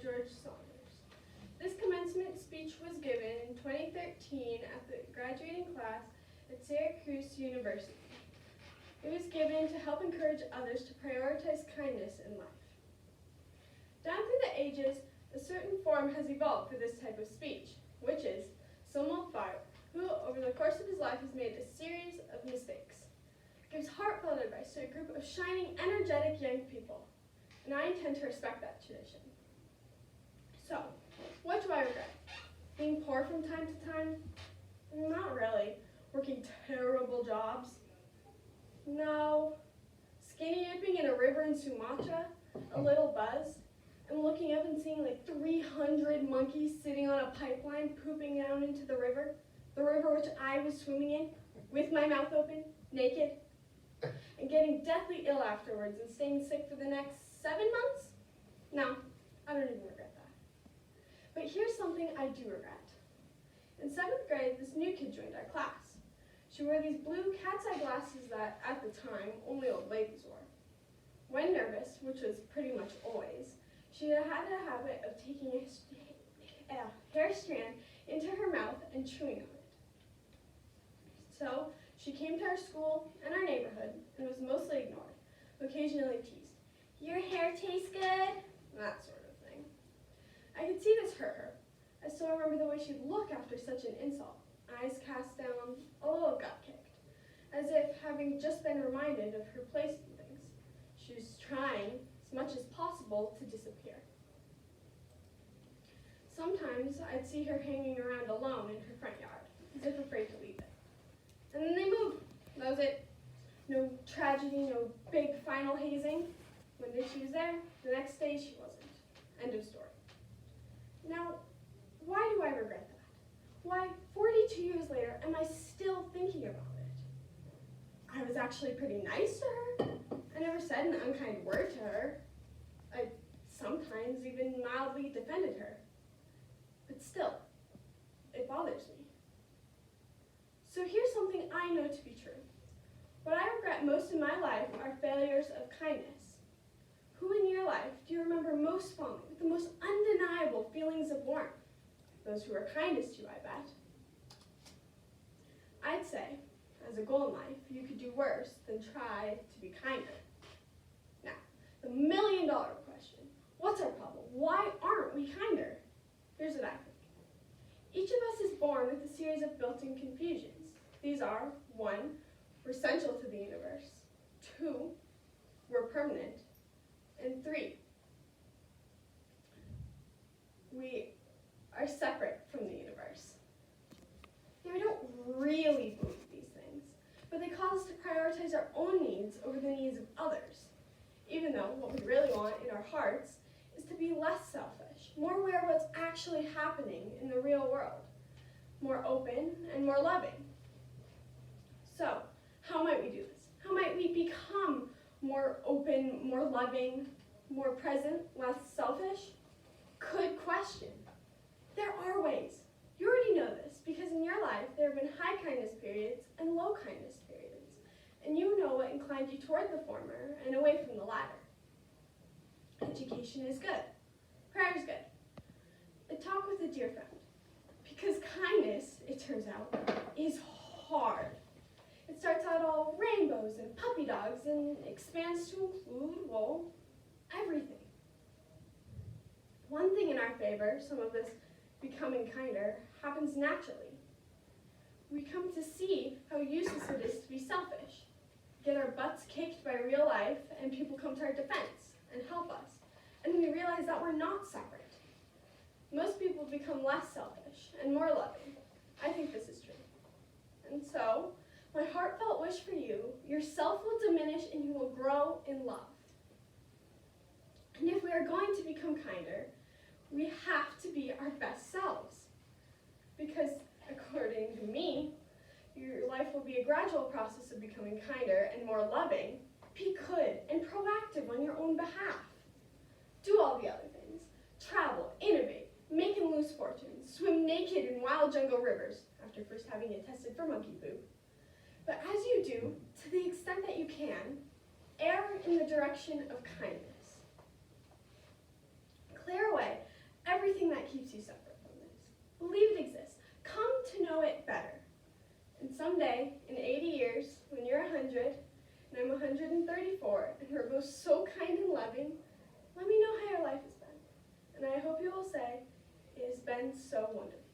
George Saunders. This commencement speech was given in 2013 at the graduating class at Syracuse University. It was given to help encourage others to prioritize kindness in life. Down through the ages, a certain form has evolved for this type of speech, which is some old fart who, over the course of his life, has made a series of mistakes. Gives heartfelt advice to a group of shining, energetic young people, and I intend to respect that tradition. So, what do I regret? Being poor from time to time? Not really. Working terrible jobs? No. Skinny dipping in a river in Sumatra? A little buzz? And looking up and seeing like 300 monkeys sitting on a pipeline pooping down into the river which I was swimming in, with my mouth open, naked, and getting deathly ill afterwards and staying sick for the next 7 months? No, I don't even regret that. But here's something I do regret. In 7th grade, this new kid joined our class. She wore these blue cat's eye glasses that, at the time, only old ladies wore. When nervous, which was pretty much always, she had a habit of taking a hair strand into her mouth and chewing on it. So, she came to our school and our neighborhood and was mostly ignored, occasionally teased. Your hair tastes good? That sort of thing. I could see this hurt her. I still remember the way she'd look after such an insult, eyes cast down, a little gut-kicked, as if having just been reminded of her place in things. She was trying, as much as possible, to disappear. Sometimes I'd see her hanging around alone in her front yard, as if afraid to leave it. And then they moved. That was it. No tragedy, no big final hazing. One day she was there, the next day she wasn't. End of story. Now, why do I regret that? Why, 42 years later, am I still thinking about it? I was actually pretty nice to her. I never said an unkind word to her. I sometimes even mildly defended her. But still, it bothers me. So here's something I know to be true. What I regret most in my life are failures of kindness. Who in your life do you remember most fondly, with the most undeniable feelings of warmth? Those who are kindest to you, I bet. I'd say, as a goal in life, you could do worse than try to be kinder. Now, the million-dollar question, what's our problem? Why aren't we kinder? Here's what I think. Each of us is born with a series of built-in confusions. These are, 1, we're essential to the universe, 2, we're permanent, and 3, we are separate from the universe. Now, I don't really believe these things, but they cause us to prioritize our own needs over the needs of others, even though what we really want in our hearts is to be less selfish, more aware of what's actually happening in the real world, more open and more loving. So, how might we do this? How might we become more open, more loving, more present, less selfish? Good question. There are ways. You already know this because in your life there have been high kindness periods and low kindness periods, and you know what inclined you toward the former and away from the latter. Education is good. Prayer is good. A talk with a dear friend. Because kindness, it turns out, is hard. It starts out all rainbows and puppy dogs and expands to include, well, everything. One thing in our favor, some of this becoming kinder, happens naturally. We come to see how useless it is to be selfish, get our butts kicked by real life, and people come to our defense and help us. And we realize that we're not separate. Most people become less selfish and more loving. I think this is true. And so, my heartfelt wish for you, yourself will diminish and you will grow in love. And if we are going to become kinder, we have to be our best selves. Because, according to me, your life will be a gradual process of becoming kinder and more loving. Be good and proactive on your own behalf. Do all the other things. Travel, innovate, make and lose fortunes, swim naked in wild jungle rivers, after first having it tested for monkey poop. But as you do, to the extent that you can, err in the direction of kindness. Clear away 134 and who are both so kind and loving, let me know how your life has been. And I hope you will say, it has been so wonderful.